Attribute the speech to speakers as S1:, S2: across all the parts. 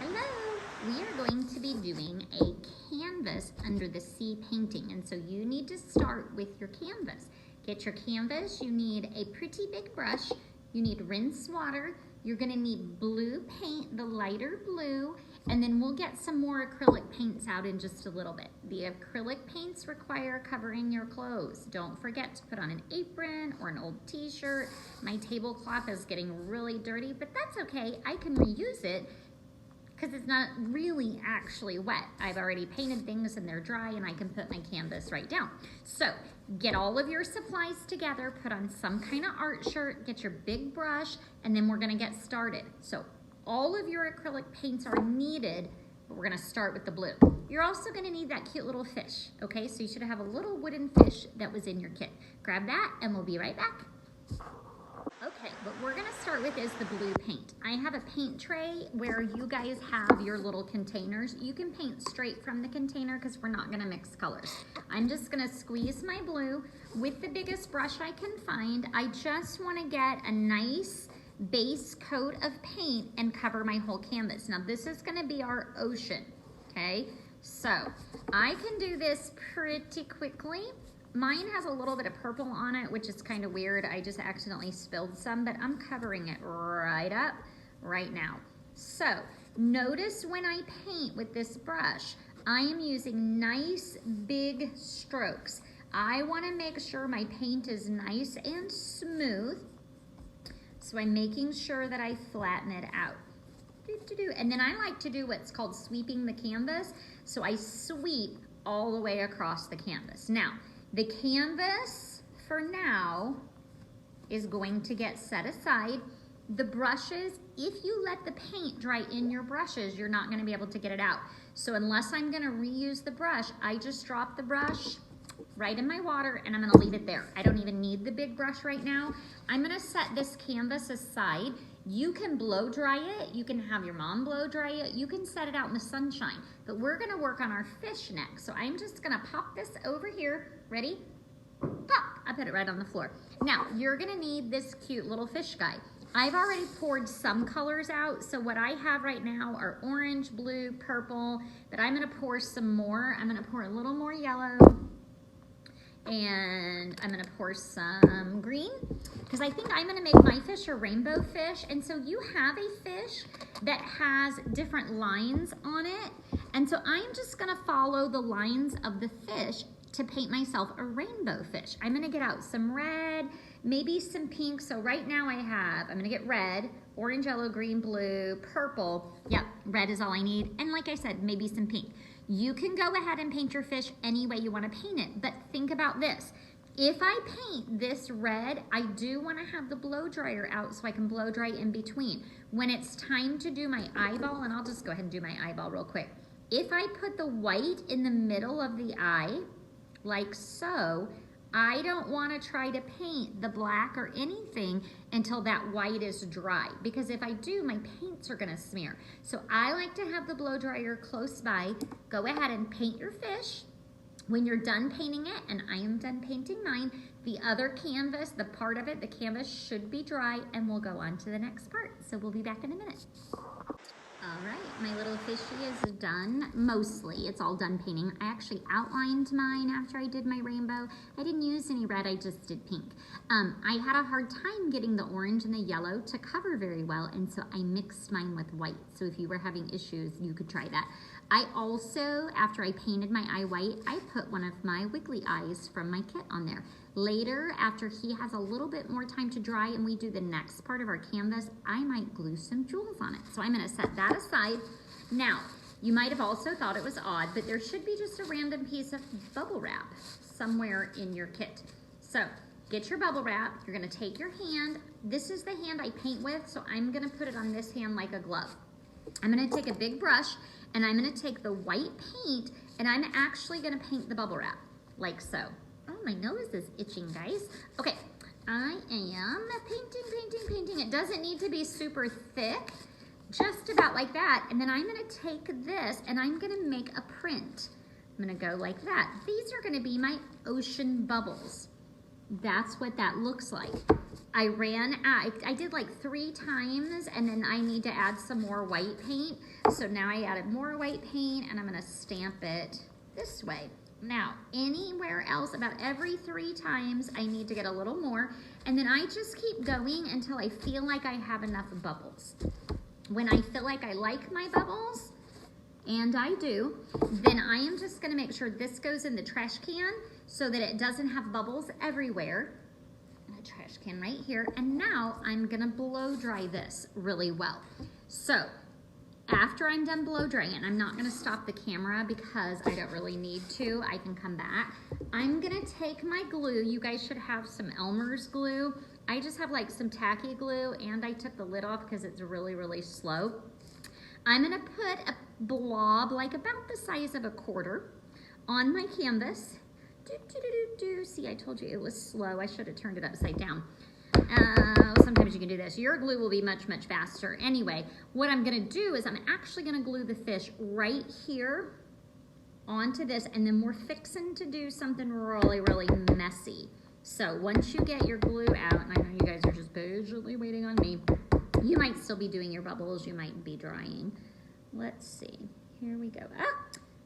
S1: Hello. We are going to be doing a canvas under the sea painting, and so you need to start with your canvas. Get your canvas, you need a pretty big brush, you need rinse water, you're gonna need blue paint, the lighter blue, and then we'll get some more acrylic paints out in just a little bit. The acrylic paints require covering your clothes. Don't forget to put on an apron or an old t-shirt. My tablecloth is getting really dirty, but that's okay. I can reuse it because it's not really actually wet. I've already painted things and they're dry and I can put my canvas right down. So get all of your supplies together, put on some kind of art shirt, get your big brush, and then we're gonna get started. So all of your acrylic paints are needed, but we're gonna start with the blue. You're also gonna need that cute little fish, okay? So you should have a little wooden fish that was in your kit. Grab that and we'll be right back. Okay, what we're gonna start with is the blue paint. I have a paint tray where you guys have your little containers. You can paint straight from the container because we're not gonna mix colors. I'm just gonna squeeze my blue with the biggest brush I can find. I just wanna get a nice base coat of paint and cover my whole canvas. Now this is gonna be our ocean, okay? So I can do this pretty quickly. Mine has a little bit of purple on it, which is kind of weird. I just accidentally spilled some, but I'm covering it right up right now. So notice when I paint with this brush, I am using nice big strokes. I want to make sure my paint is nice and smooth. So I'm making sure that I flatten it out. And then I like to do what's called sweeping the canvas. So I sweep all the way across the canvas. Now, the canvas, for now, is going to get set aside. The brushes, if you let the paint dry in your brushes, you're not gonna be able to get it out. So unless I'm gonna reuse the brush, I just drop the brush right in my water and I'm gonna leave it there. I don't even need the big brush right now. I'm gonna set this canvas aside. You can blow dry it, you can have your mom blow dry it, you can set it out in the sunshine, but we're gonna work on our fish next. So I'm just gonna pop this over here. Ready? Pop! I put it right on the floor. Now, you're gonna need this cute little fish guy. I've already poured some colors out, so what I have right now are orange, blue, purple, but I'm gonna pour some more. I'm gonna pour a little more yellow, and I'm gonna pour some green, because I think I'm gonna make my fish a rainbow fish, and so you have a fish that has different lines on it, and so I'm just gonna follow the lines of the fish to paint myself a rainbow fish. I'm gonna get out some red, maybe some pink. So right now I'm gonna get red, orange, yellow, green, blue, purple. Yep, red is all I need. And like I said, maybe some pink. You can go ahead and paint your fish any way you wanna paint it, but think about this. If I paint this red, I do wanna have the blow dryer out so I can blow dry in between. When it's time to do my eyeball, and I'll just go ahead and do my eyeball real quick. If I put the white in the middle of the eye, like so, I don't want to try to paint the black or anything until that white is dry, because if I do, my paints are gonna smear. So I like to have the blow dryer close by. Go ahead and paint your fish. When you're done painting it, and I am done painting mine, the other canvas, the part of it, the canvas should be dry, and we'll go on to the next part. So we'll be back in a minute. All right, my little fishy is done, mostly. It's all done painting. I actually outlined mine after I did my rainbow. I didn't use any red, I just did pink. I had a hard time getting the orange and the yellow to cover very well, and so I mixed mine with white. So if you were having issues, you could try that. I also, after I painted my eye white, I put one of my wiggly eyes from my kit on there. Later, after he has a little bit more time to dry and we do the next part of our canvas, I might glue some jewels on it. So I'm gonna set that aside. Now, you might have also thought it was odd, but there should be just a random piece of bubble wrap somewhere in your kit. So get your bubble wrap, you're gonna take your hand. This is the hand I paint with, so I'm gonna put it on this hand like a glove. I'm gonna take a big brush and I'm gonna take the white paint and I'm actually gonna paint the bubble wrap, like so. Oh, my nose is itching, guys. Okay, I am painting. It doesn't need to be super thick, just about like that. And then I'm gonna take this and I'm gonna make a print. I'm gonna go like that. These are gonna be my ocean bubbles. that's what that looks like. I did like 3 times, and then I need to add some more white paint. So now I added more white paint, and I'm gonna stamp it this way. Now, anywhere else, about every 3 times, I need to get a little more, and then I just keep going until I feel like I have enough bubbles. When I feel like I like my bubbles, and I do, then I am just gonna make sure this goes in the trash can so that it doesn't have bubbles everywhere. A trash can right here, and now I'm gonna blow dry this really well. So, after I'm done blow drying it, and I'm not gonna stop the camera because I don't really need to, I can come back. I'm gonna take my glue. You guys should have some Elmer's glue. I just have like some tacky glue, and I took the lid off because it's really, really slow. I'm gonna put a blob, like about the size of a quarter, on my canvas. See, I told you it was slow. I should have turned it upside down. Sometimes you can do this. Your glue will be much, much faster. Anyway, what I'm gonna do is I'm actually gonna glue the fish right here onto this, and then we're fixing to do something really, really messy. So once you get your glue out, and I know you guys are just patiently waiting on me, you might still be doing your bubbles, you might be drying. Let's see, here we go. Ah,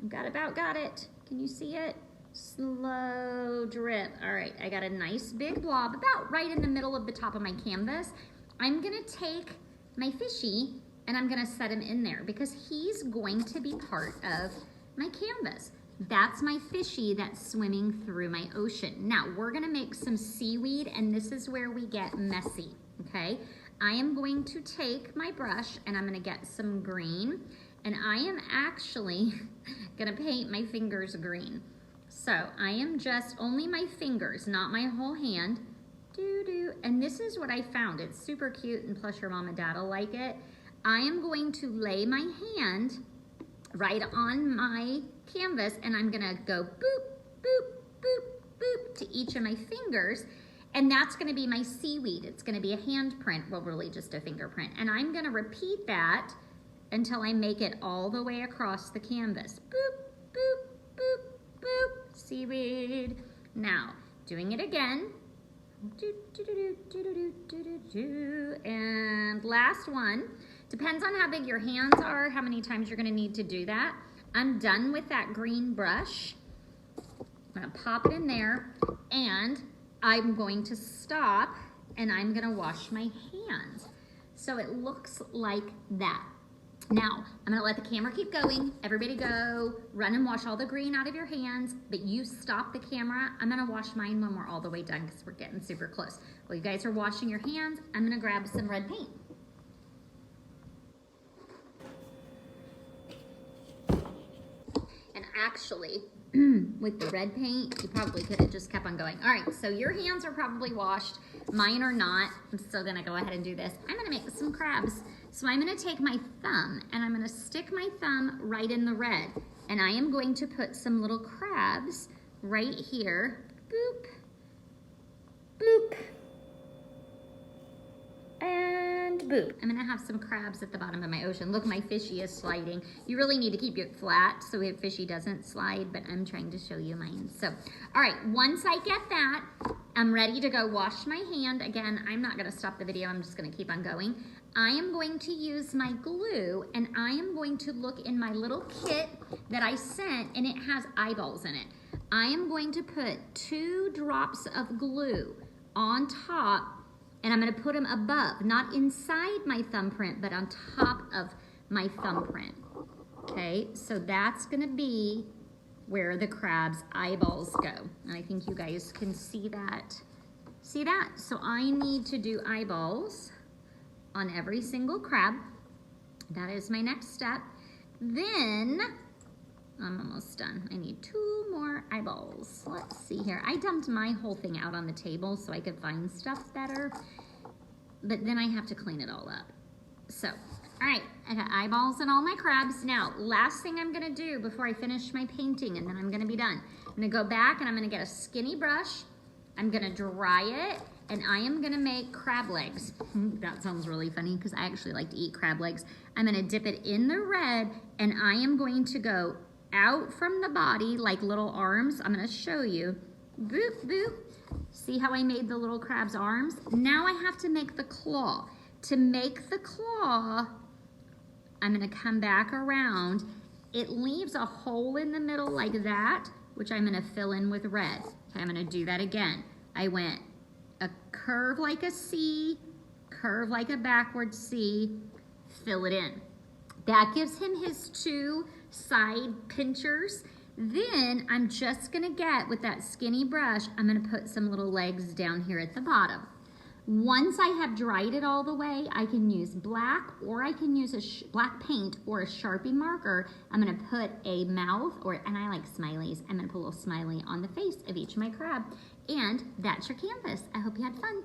S1: I've got it. Can you see it? Slow drip. All right, I got a nice big blob about right in the middle of the top of my canvas. I'm gonna take my fishy and I'm gonna set him in there because he's going to be part of my canvas. That's my fishy that's swimming through my ocean. Now we're gonna make some seaweed, and this is where we get messy, okay? I am going to take my brush and I'm gonna get some green, and I am actually gonna paint my fingers green. So I am just only my fingers, not my whole hand. And this is what I found. It's super cute, and plus your mom and dad will like it. I am going to lay my hand right on my canvas, and I'm gonna go boop, boop, boop, boop to each of my fingers, and that's gonna be my seaweed. It's gonna be a handprint, well, really just a fingerprint. And I'm gonna repeat that until I make it all the way across the canvas. Boop, boop, boop, boop, seaweed. Now, doing it again. And last one. Depends on how big your hands are, how many times you're gonna need to do that. I'm done with that green brush. I'm gonna pop it in there, and I'm going to stop, and I'm gonna wash my hands. So it looks like that. Now, I'm gonna let the camera keep going. Everybody go, run and wash all the green out of your hands, but you stop the camera. I'm gonna wash mine when we're all the way done because we're getting super close. While you guys are washing your hands, I'm gonna grab some red paint. And actually, with the red paint, you probably could have just kept on going. All right, so your hands are probably washed. Mine are not. I'm still gonna go ahead and do this. I'm gonna make some crabs. So I'm gonna take my thumb and I'm gonna stick my thumb right in the red. And I am going to put some little crabs right here. Boop, boop, and boop. I'm gonna have some crabs at the bottom of my ocean. Look, my fishy is sliding. You really need to keep it flat so your fishy doesn't slide, but I'm trying to show you mine. So, all right, once I get that, I'm ready to go wash my hand. Again, I'm not gonna stop the video, I'm just gonna keep on going. I am going to use my glue, and I am going to look in my little kit that I sent, and it has eyeballs in it. I am going to put 2 drops of glue on top, and I'm gonna put them above, not inside my thumbprint, but on top of my thumbprint. Okay, so that's gonna be where the crab's eyeballs go. And I think you guys can see that. See that? So I need to do eyeballs on every single crab. That is my next step. Then, I'm almost done. I need 2 more eyeballs. Let's see here. I dumped my whole thing out on the table so I could find stuff better, but then I have to clean it all up. So, all right, I got eyeballs in all my crabs. Now, last thing I'm gonna do before I finish my painting, and then I'm gonna be done. I'm gonna go back and I'm gonna get a skinny brush. I'm gonna dry it, and I am gonna make crab legs. That sounds really funny because I actually like to eat crab legs. I'm gonna dip it in the red, and I am going to go out from the body like little arms. I'm gonna show you. Boop, boop. See how I made the little crab's arms? Now I have to make the claw. To make the claw, I'm gonna come back around. It leaves a hole in the middle like that, which I'm gonna fill in with red. Okay, I'm gonna do that again. I went a curve like a C, curve like a backward C, fill it in. That gives him his 2 side pinchers. Then I'm just gonna get, with that skinny brush, I'm gonna put some little legs down here at the bottom. Once I have dried it all the way, I can use black, or I can use a black paint or a Sharpie marker. I'm gonna put a mouth, and I like smileys. I'm gonna put a little smiley on the face of each of my crab. And that's your canvas. I hope you had fun.